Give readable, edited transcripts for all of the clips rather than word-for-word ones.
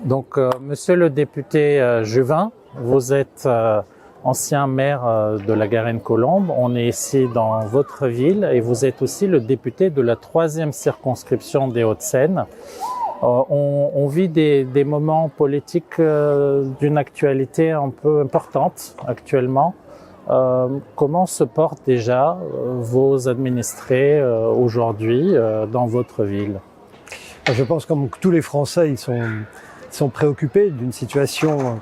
Monsieur le député Juvin, vous êtes ancien maire de la Garenne-Colombes. On est ici dans votre ville et vous êtes aussi le député de la 3e circonscription des Hauts-de-Seine. On vit des moments politiques d'une actualité un peu importante actuellement. Comment se portent déjà vos administrés aujourd'hui dans votre ville? Je pense comme tous les Français, ils sont préoccupés d'une situation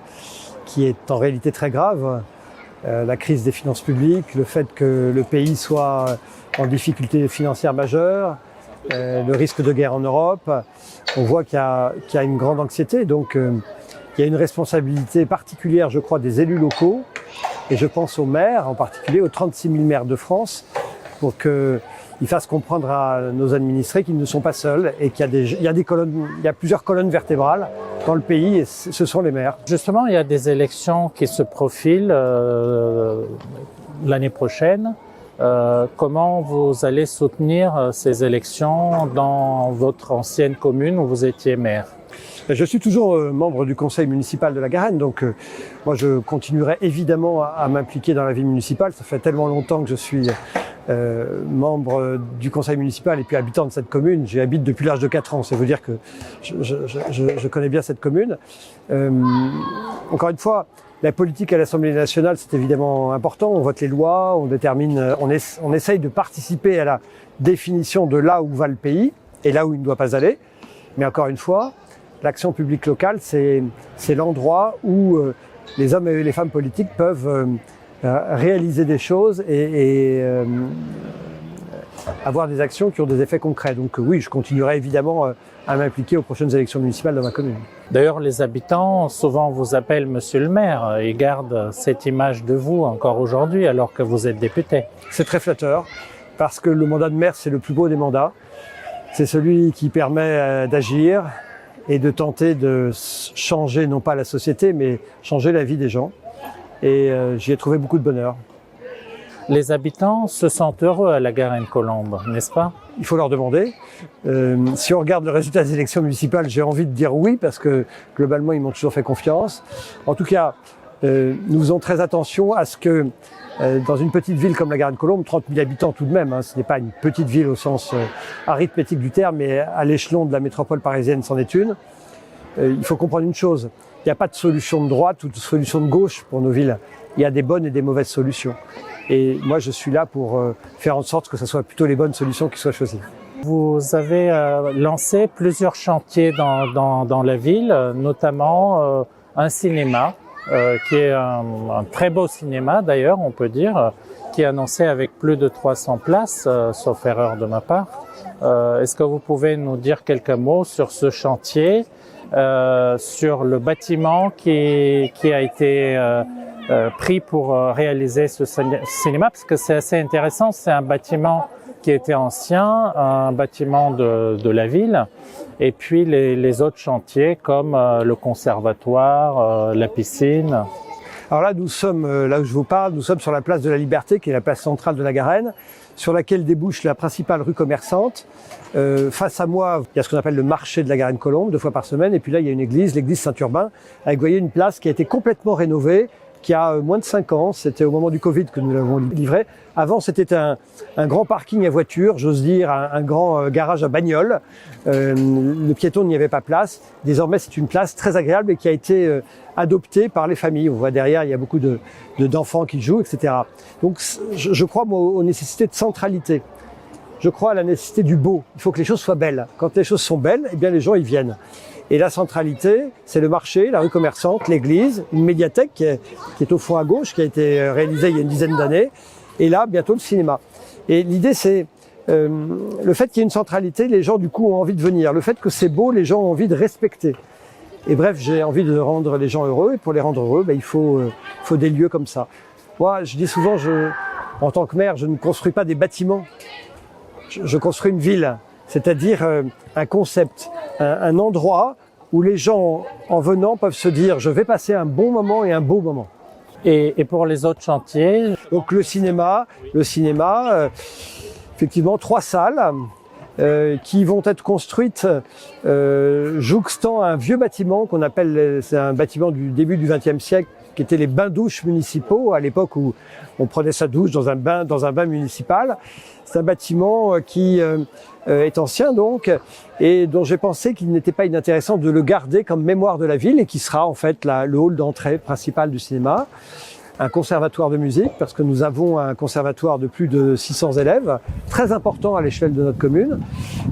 qui est en réalité très grave. La crise des finances publiques, le fait que le pays soit en difficulté financière majeure, le risque de guerre en Europe. On voit qu'il y a une grande anxiété, donc il y a une responsabilité particulière, je crois, des élus locaux, et je pense aux maires, en particulier aux 36 000 maires de France, pour qu'ils fassent comprendre à nos administrés qu'ils ne sont pas seuls et qu'il y a plusieurs colonnes vertébrales dans le pays, et ce sont les maires. Justement, il y a des élections qui se profilent l'année prochaine. Comment vous allez soutenir ces élections dans votre ancienne commune où vous étiez maire? Je suis toujours membre du conseil municipal de la Garenne, donc moi je continuerai évidemment à m'impliquer dans la vie municipale. Ça fait tellement longtemps que je suis membre du conseil municipal et puis habitant de cette commune. J'y habite depuis l'âge de 4 ans, ça veut dire que je connais bien cette commune. Encore une fois, la politique à l'Assemblée nationale, c'est évidemment important. On vote les lois, on détermine, on essaye de participer à la définition de là où va le pays et là où il ne doit pas aller. Mais encore une fois, l'action publique locale, c'est l'endroit où les hommes et les femmes politiques peuvent réaliser des choses et avoir des actions qui ont des effets concrets. Donc oui, je continuerai évidemment à m'impliquer aux prochaines élections municipales dans ma commune. D'ailleurs, les habitants souvent vous appellent Monsieur le maire et gardent cette image de vous encore aujourd'hui alors que vous êtes député. C'est très flatteur parce que le mandat de maire, c'est le plus beau des mandats. C'est celui qui permet d'agir et de tenter de changer, non pas la société, mais changer la vie des gens. Et j'y ai trouvé beaucoup de bonheur. Les habitants se sentent heureux à la Garenne-Colombes, n'est-ce pas? Il faut leur demander. Si on regarde le résultat des élections municipales, j'ai envie de dire oui, parce que globalement, ils m'ont toujours fait confiance. En tout cas, nous faisons très attention à ce que, dans une petite ville comme la Garenne-Colombes, 30 000 habitants tout de même, hein, ce n'est pas une petite ville au sens arithmétique du terme, mais à l'échelon de la métropole parisienne, c'en est une. Il faut comprendre une chose, il n'y a pas de solution de droite ou de solution de gauche pour nos villes. Il y a des bonnes et des mauvaises solutions. Et moi, je suis là pour faire en sorte que ce soit plutôt les bonnes solutions qui soient choisies. Vous avez lancé plusieurs chantiers dans la ville, notamment un cinéma, qui est un très beau cinéma d'ailleurs, on peut dire, qui est annoncé avec plus de 300 places, sauf erreur de ma part. Est-ce que vous pouvez nous dire quelques mots sur ce chantier, sur le bâtiment qui a été pris pour réaliser ce cinéma, parce que c'est assez intéressant, c'est un bâtiment qui était ancien, un bâtiment de la ville, et puis les autres chantiers comme le conservatoire, la piscine. Alors là, nous sommes, là où je vous parle, nous sommes sur la place de la Liberté, qui est la place centrale de la Garenne, sur laquelle débouche la principale rue commerçante. Face à moi, il y a ce qu'on appelle le marché de la Garenne-Colombes, 2 fois par semaine, et puis là, il y a une église, l'église Saint-Urbain, avec, vous voyez, une place qui a été complètement rénovée, qui a moins de 5 ans, c'était au moment du Covid que nous l'avons livré. Avant, c'était un grand parking à voitures, j'ose dire, un grand garage à bagnoles. Le piéton n'y avait pas place. Désormais, c'est une place très agréable et qui a été adoptée par les familles. On voit derrière, il y a beaucoup d'enfants qui jouent, etc. Donc, je crois moi, aux nécessités de centralité. Je crois à la nécessité du beau. Il faut que les choses soient belles. Quand les choses sont belles, eh bien, les gens y viennent. Et la centralité, c'est le marché, la rue commerçante, l'église, une médiathèque qui est au fond à gauche, qui a été réalisée il y a une dizaine d'années. Et là, bientôt le cinéma. Et l'idée, c'est le fait qu'il y ait une centralité, les gens du coup ont envie de venir. Le fait que c'est beau, les gens ont envie de respecter. Et bref, j'ai envie de rendre les gens heureux. Et pour les rendre heureux, il faut des lieux comme ça. Moi, je dis souvent, en tant que maire, je ne construis pas des bâtiments. Je construis une ville. C'est-à-dire un concept, un endroit où les gens, en venant, peuvent se dire « je vais passer un bon moment et un beau moment ». Et pour les autres chantiers? Donc le cinéma, effectivement 3 salles, qui vont être construites jouxtant un vieux bâtiment qu'on appelle, c'est un bâtiment du début du XXe siècle, qui étaient les bains-douches municipaux, à l'époque où on prenait sa douche dans un bain municipal. C'est un bâtiment qui est ancien donc, et dont j'ai pensé qu'il n'était pas inintéressant de le garder comme mémoire de la ville, et qui sera en fait le hall d'entrée principal du cinéma. Un conservatoire de musique, parce que nous avons un conservatoire de plus de 600 élèves, très important à l'échelle de notre commune.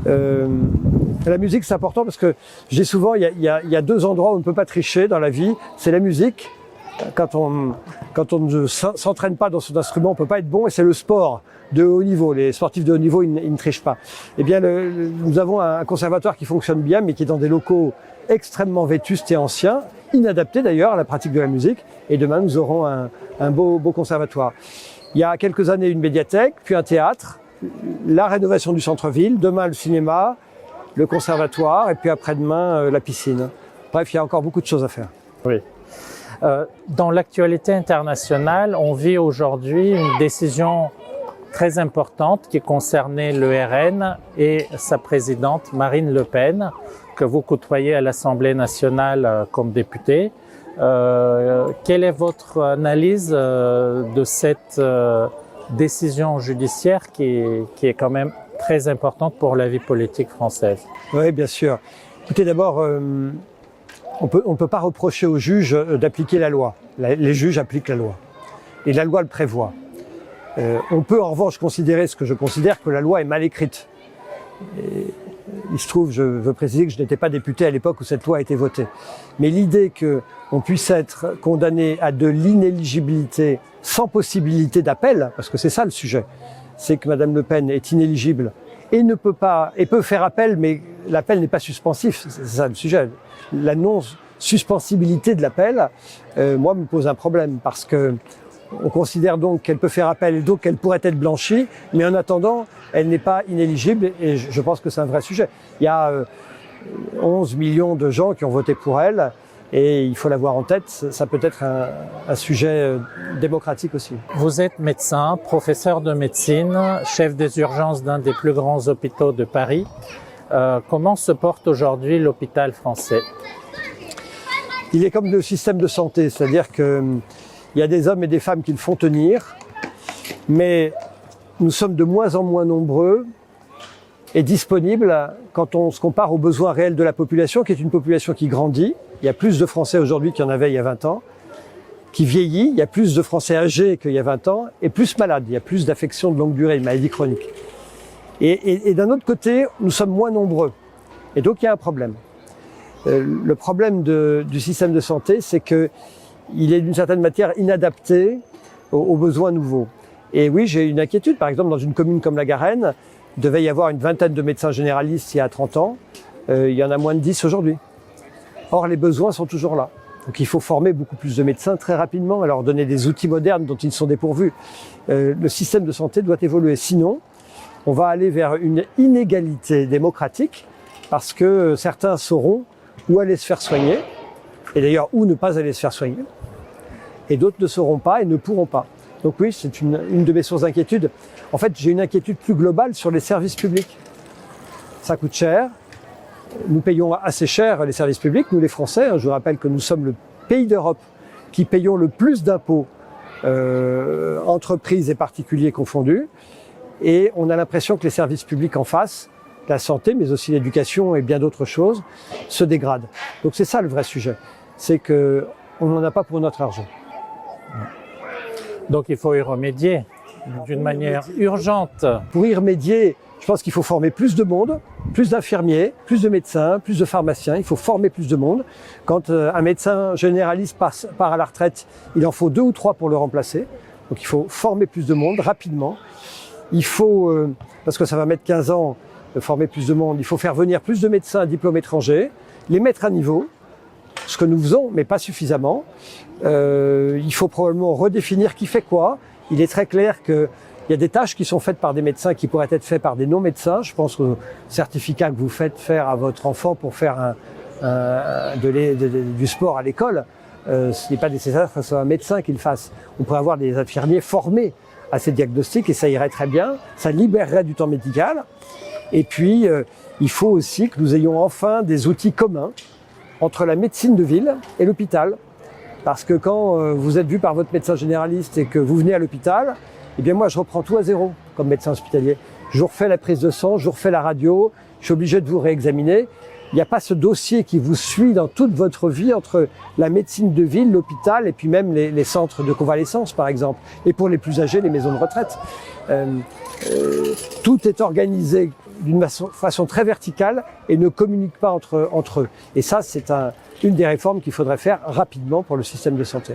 La musique, c'est important parce que je dis souvent, il y a deux endroits où on ne peut pas tricher dans la vie, c'est la musique. Quand on ne s'entraîne pas dans son instrument, on peut pas être bon, et c'est le sport de haut niveau. Les sportifs de haut niveau, ils ne trichent pas. Eh bien, nous avons un conservatoire qui fonctionne bien, mais qui est dans des locaux extrêmement vétustes et anciens, inadaptés d'ailleurs à la pratique de la musique. Et demain, nous aurons un beau conservatoire. Il y a quelques années, une médiathèque, puis un théâtre, la rénovation du centre-ville, demain le cinéma, le conservatoire, et puis après-demain, la piscine. Bref, il y a encore beaucoup de choses à faire. Oui. Dans l'actualité internationale, on vit aujourd'hui une décision très importante qui concernait le RN et sa présidente Marine Le Pen, que vous côtoyez à l'Assemblée nationale comme députée. Quelle est votre analyse de cette décision judiciaire qui est quand même très importante pour la vie politique française? Oui, bien sûr. Écoutez, d'abord, on peut pas reprocher aux juges d'appliquer la loi. Les juges appliquent la loi. Et la loi le prévoit. On peut en revanche considérer ce que je considère que la loi est mal écrite. Et il se trouve, je veux préciser que je n'étais pas député à l'époque où cette loi a été votée. Mais l'idée qu'on puisse être condamné à de l'inéligibilité sans possibilité d'appel, parce que c'est ça le sujet, c'est que Madame Le Pen est inéligible et ne peut pas, et peut faire appel, mais l'appel n'est pas suspensif, c'est ça le sujet. La non-suspensibilité de l'appel, moi, me pose un problème, parce que on considère donc qu'elle peut faire appel et donc qu'elle pourrait être blanchie, mais en attendant, elle n'est pas inéligible, et je pense que c'est un vrai sujet. Il y a 11 millions de gens qui ont voté pour elle, et il faut l'avoir en tête, ça peut être un sujet démocratique aussi. Vous êtes médecin, professeur de médecine, chef des urgences d'un des plus grands hôpitaux de Paris. Comment se porte aujourd'hui l'hôpital français? Il est comme le système de santé, c'est-à-dire qu'il y a des hommes et des femmes qui le font tenir, mais nous sommes de moins en moins nombreux et disponibles quand on se compare aux besoins réels de la population, qui est une population qui grandit. Il y a plus de Français aujourd'hui qu'il y en avait il y a 20 ans, qui vieillit, il y a plus de Français âgés qu'il y a 20 ans, et plus malades, il y a plus d'affections de longue durée, de maladies chroniques. Et d'un autre côté, nous sommes moins nombreux, et donc il y a un problème. Le problème du système de santé, c'est que il est d'une certaine manière inadapté aux besoins nouveaux. Et oui, j'ai une inquiétude. Par exemple, dans une commune comme la Garenne, il devait y avoir une vingtaine de médecins généralistes il y a 30 ans. Il y en a moins de 10 aujourd'hui. Or, les besoins sont toujours là. Donc il faut former beaucoup plus de médecins très rapidement et leur donner des outils modernes dont ils sont dépourvus. Le système de santé doit évoluer. Sinon, on va aller vers une inégalité démocratique, parce que certains sauront où aller se faire soigner, et d'ailleurs où ne pas aller se faire soigner, et d'autres ne sauront pas et ne pourront pas. Donc oui, c'est une de mes sources d'inquiétude. En fait, j'ai une inquiétude plus globale sur les services publics. Ça coûte cher, nous payons assez cher les services publics, nous les Français. Je vous rappelle que nous sommes le pays d'Europe qui payons le plus d'impôts, entreprises et particuliers confondus, et on a l'impression que les services publics en face, la santé, mais aussi l'éducation et bien d'autres choses, se dégradent. Donc c'est ça le vrai sujet, c'est que on n'en a pas pour notre argent. Donc il faut y remédier d'une manière urgente. Pour y remédier, je pense qu'il faut former plus de monde, plus d'infirmiers, plus de médecins, plus de pharmaciens. Il faut former plus de monde. Quand un médecin généraliste part à la retraite, il en faut 2 ou 3 pour le remplacer. Donc il faut former plus de monde rapidement. Il faut, parce que ça va mettre 15 ans, former plus de monde, il faut faire venir plus de médecins à diplôme étranger, les mettre à niveau, ce que nous faisons, mais pas suffisamment. Il faut probablement redéfinir qui fait quoi. Il est très clair qu'il y a des tâches qui sont faites par des médecins qui pourraient être faites par des non-médecins. Je pense au certificat que vous faites faire à votre enfant pour faire du sport à l'école. Ce n'est pas nécessaire que ce soit un médecin qui le fasse. On pourrait avoir des infirmiers formés à ces diagnostics et ça irait très bien. Ça libérerait du temps médical. Et puis, il faut aussi que nous ayons enfin des outils communs entre la médecine de ville et l'hôpital. Parce que quand vous êtes vu par votre médecin généraliste et que vous venez à l'hôpital, eh bien moi je reprends tout à zéro comme médecin hospitalier. Je vous refais la prise de sang, je vous refais la radio, je suis obligé de vous réexaminer. Il n'y a pas ce dossier qui vous suit dans toute votre vie entre la médecine de ville, l'hôpital et puis même les centres de convalescence par exemple. Et pour les plus âgés, les maisons de retraite. Tout est organisé d'une façon très verticale et ne communique pas entre eux. Et ça, c'est une des réformes qu'il faudrait faire rapidement pour le système de santé.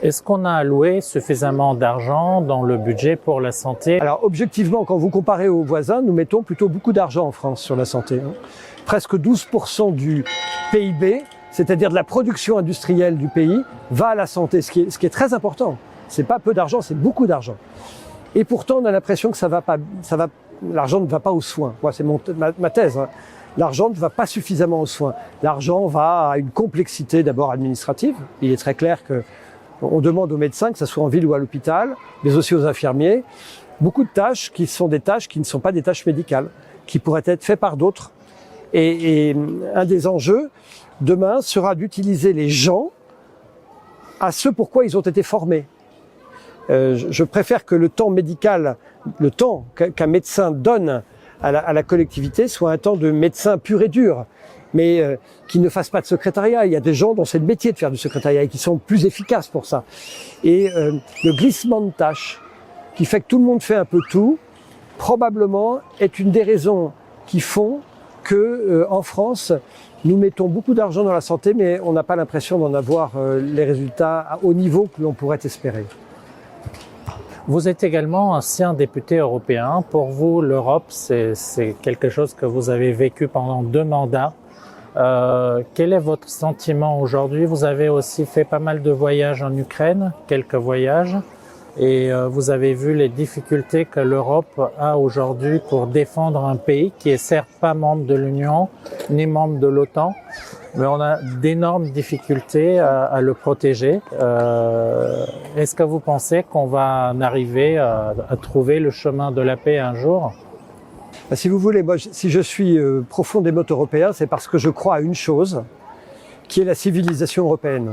Est-ce qu'on a alloué suffisamment d'argent dans le budget pour la santé? Alors objectivement, quand vous comparez aux voisins, nous mettons plutôt beaucoup d'argent en France sur la santé. Presque 12% du PIB, c'est-à-dire de la production industrielle du pays, va à la santé, ce qui est très important. C'est pas peu d'argent, c'est beaucoup d'argent. Et pourtant, on a l'impression que l'argent ne va pas aux soins. Moi, c'est ma thèse. L'argent ne va pas suffisamment aux soins. L'argent va à une complexité d'abord administrative. Il est très clair que on demande aux médecins, que ce soit en ville ou à l'hôpital, mais aussi aux infirmiers, beaucoup de tâches qui sont des tâches qui ne sont pas des tâches médicales, qui pourraient être faites par d'autres. Et un des enjeux demain sera d'utiliser les gens à ce pourquoi ils ont été formés. Je préfère que le temps médical, le temps qu'un médecin donne à la collectivité soit un temps de médecin pur et dur, mais qui ne fasse pas de secrétariat. Il y a des gens dont c'est le métier de faire du secrétariat et qui sont plus efficaces pour ça. Et le glissement de tâches qui fait que tout le monde fait un peu tout, probablement est une des raisons qui font que en France, nous mettons beaucoup d'argent dans la santé, mais on n'a pas l'impression d'en avoir les résultats au niveau que l'on pourrait espérer. Vous êtes également ancien député européen. Pour vous, l'Europe, c'est quelque chose que vous avez vécu pendant 2 mandats. Quel est votre sentiment aujourd'hui? Vous avez aussi fait pas mal de voyages en Ukraine, quelques voyages, et vous avez vu les difficultés que l'Europe a aujourd'hui pour défendre un pays qui est certes pas membre de l'Union, ni membre de l'OTAN, mais on a d'énormes difficultés à le protéger. Est-ce que vous pensez qu'on va en arriver à trouver le chemin de la paix un jour? Si vous voulez, moi, si je suis profondément européen, c'est parce que je crois à une chose, qui est la civilisation européenne.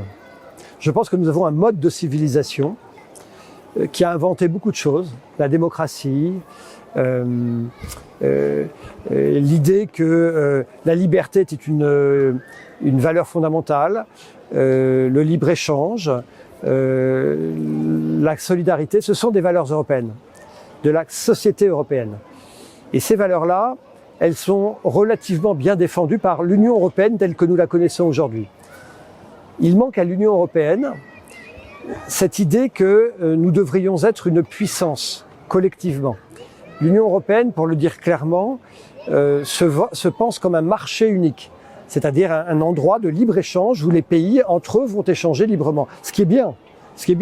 Je pense que nous avons un mode de civilisation qui a inventé beaucoup de choses, la démocratie, l'idée que la liberté était une valeur fondamentale, le libre-échange, la solidarité, ce sont des valeurs européennes, de la société européenne. Et ces valeurs-là, elles sont relativement bien défendues par l'Union européenne telle que nous la connaissons aujourd'hui. Il manque à l'Union européenne cette idée que nous devrions être une puissance collectivement. L'Union européenne, pour le dire clairement, se pense comme un marché unique, c'est-à-dire un endroit de libre-échange où les pays entre eux vont échanger librement. Ce qui est bien.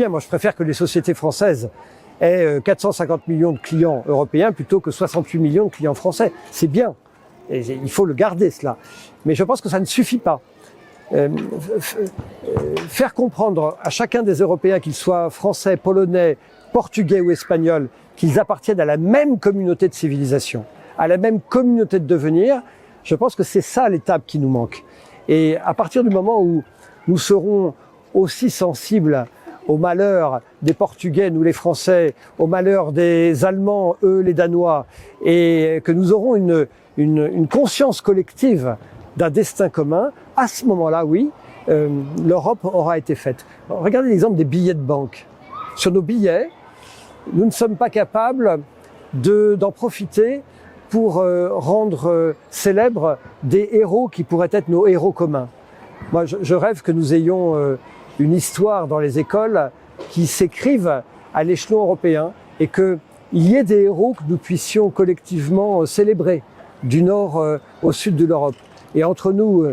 Moi, je préfère que les sociétés françaises aient 450 millions de clients européens plutôt que 68 millions de clients français. C'est bien. Et il faut le garder, cela. Mais je pense que ça ne suffit pas. Faire comprendre à chacun des Européens, qu'ils soient français, polonais, portugais ou espagnols, qu'ils appartiennent à la même communauté de civilisation, à la même communauté de devenir, je pense que c'est ça l'étape qui nous manque. Et à partir du moment où nous serons aussi sensibles au malheur des Portugais, nous les Français, au malheur des Allemands, eux les Danois, et que nous aurons une conscience collective d'un destin commun, à ce moment-là, oui, l'Europe aura été faite. Regardez l'exemple des billets de banque. Sur nos billets, nous ne sommes pas capables d'en profiter pour rendre célèbres des héros qui pourraient être nos héros communs. Moi, je rêve que nous ayons une histoire dans les écoles qui s'écrive à l'échelon européen et qu'il y ait des héros que nous puissions collectivement célébrer du nord au sud de l'Europe. Et entre nous,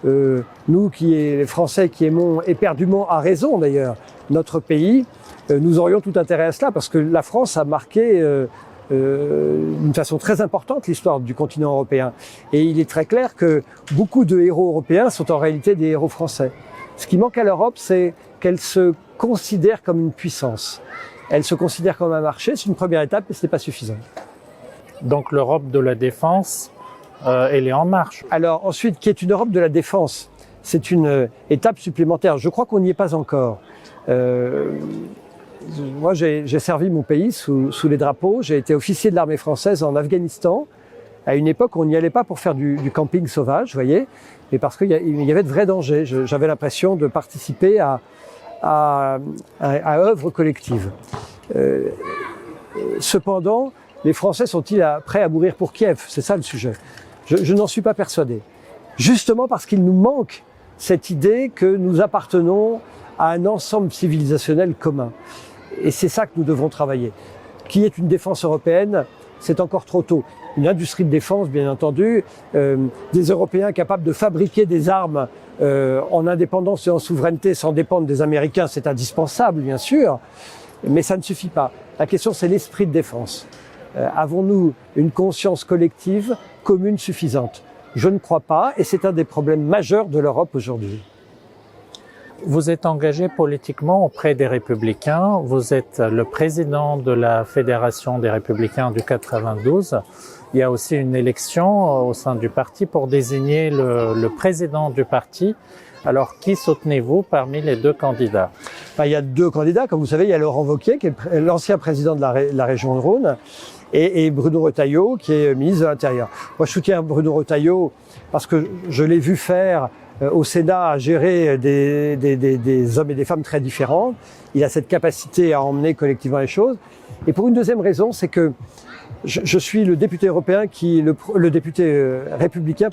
nous les Français qui aimons éperdument, à raison d'ailleurs, notre pays, nous aurions tout intérêt à cela parce que la France a marqué d'une façon très importante l'histoire du continent européen. Et il est très clair que beaucoup de héros européens sont en réalité des héros français. Ce qui manque à l'Europe, c'est qu'elle se considère comme une puissance. Elle se considère comme un marché, c'est une première étape, mais ce n'est pas suffisant. Donc l'Europe de la défense, elle est en marche. Alors ensuite, qui est une Europe de la défense? C'est une étape supplémentaire. Je crois qu'on n'y est pas encore. Moi, j'ai servi mon pays sous les drapeaux. J'ai été officier de l'armée française en Afghanistan. À une époque, on n'y allait pas pour faire du camping sauvage, vous voyez, mais parce qu'il y avait de vrais dangers. J'avais l'impression de participer à œuvre collective. Cependant, les Français sont-ils prêts à mourir pour Kiev? C'est ça le sujet. Je n'en suis pas persuadé. Justement parce qu'il nous manque cette idée que nous appartenons à un ensemble civilisationnel commun. Et c'est ça que nous devons travailler. Qui est une défense européenne? C'est encore trop tôt. Une industrie de défense, bien entendu, des Européens capables de fabriquer des armes en indépendance et en souveraineté sans dépendre des Américains, c'est indispensable, bien sûr, mais ça ne suffit pas. La question, c'est l'esprit de défense. Avons-nous une conscience collective commune suffisante? Je ne crois pas, et c'est un des problèmes majeurs de l'Europe aujourd'hui. Vous êtes engagé politiquement auprès des Républicains. Vous êtes le président de la Fédération des Républicains du 92. Il y a aussi une élection au sein du parti pour désigner le président du parti. Alors, qui soutenez-vous parmi les deux candidats? Il y a deux candidats. Comme vous savez, il y a Laurent Wauquiez, qui est l'ancien président de la région de Rhône, et Bruno Retailleau, qui est ministre de l'Intérieur. Moi, je soutiens Bruno Retailleau parce que je l'ai vu faire au Sénat à gérer des hommes et des femmes très différents. Il a cette capacité à emmener collectivement les choses. Et pour une deuxième raison, c'est que je suis le député européen le député républicain,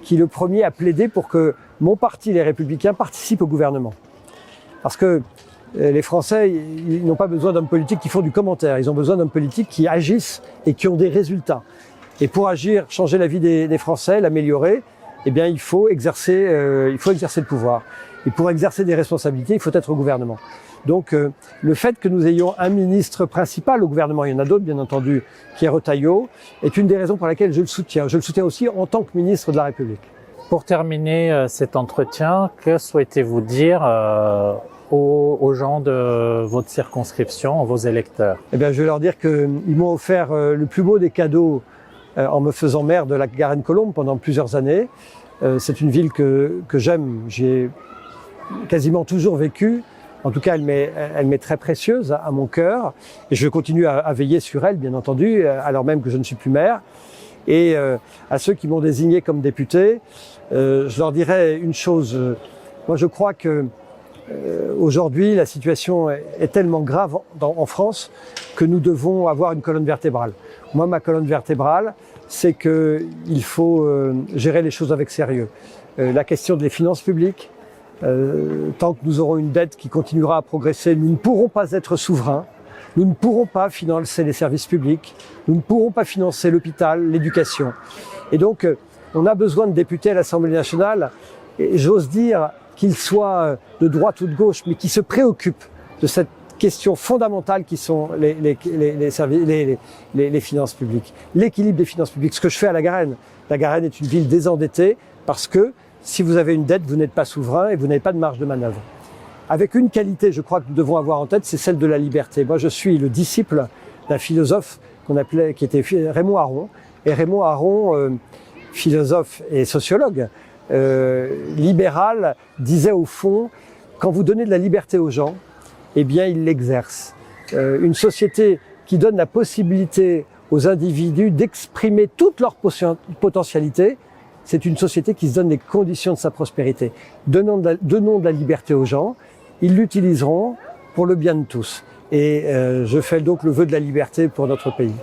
qui est le premier à plaider pour que mon parti, les Républicains, participe au gouvernement. Parce que les Français, ils n'ont pas besoin d'hommes politiques qui font du commentaire. Ils ont besoin d'hommes politiques qui agissent et qui ont des résultats. Et pour agir, changer la vie des Français, l'améliorer, eh bien, il faut exercer le pouvoir. Et pour exercer des responsabilités, il faut être au gouvernement. Donc, le fait que nous ayons un ministre principal au gouvernement, il y en a d'autres, bien entendu, qui est Retailleau, est une des raisons pour lesquelles je le soutiens. Je le soutiens aussi en tant que ministre de la République. Pour terminer cet entretien, que souhaitez-vous dire aux gens de votre circonscription, vos électeurs? Eh bien, je vais leur dire qu'ils m'ont offert le plus beau des cadeaux en me faisant maire de la Garenne-Colombes pendant plusieurs années. C'est une ville que j'aime. J'y ai quasiment toujours vécu. En tout cas, elle m'est très précieuse à mon cœur. Et je continue à veiller sur elle, bien entendu, alors même que je ne suis plus maire. Et à ceux qui m'ont désigné comme député, je leur dirais une chose. Moi, je crois que aujourd'hui, la situation est tellement grave en France que nous devons avoir une colonne vertébrale. Moi, ma colonne vertébrale, c'est qu'il faut gérer les choses avec sérieux. La question des finances publiques, tant que nous aurons une dette qui continuera à progresser, nous ne pourrons pas être souverains, nous ne pourrons pas financer les services publics, nous ne pourrons pas financer l'hôpital, l'éducation. Et donc, on a besoin de députés à l'Assemblée nationale, et j'ose dire qu'ils soient de droite ou de gauche, mais qui se préoccupent de cette question fondamentale qui sont les finances publiques, l'équilibre des finances publiques. Ce que je fais à la Garenne. La Garenne est une ville désendettée parce que si vous avez une dette, vous n'êtes pas souverain et vous n'avez pas de marge de manœuvre. Avec une qualité, je crois que nous devons avoir en tête, c'est celle de la liberté. Moi, je suis le disciple d'un philosophe qui était Raymond Aron. Et Raymond Aron, philosophe et sociologue, libéral, disait au fond, quand vous donnez de la liberté aux gens, eh bien, ils l'exercent. Une société qui donne la possibilité aux individus d'exprimer toute leur potentialité, c'est une société qui se donne les conditions de sa prospérité. Donnons de la liberté aux gens, ils l'utiliseront pour le bien de tous. Et je fais donc le vœu de la liberté pour notre pays.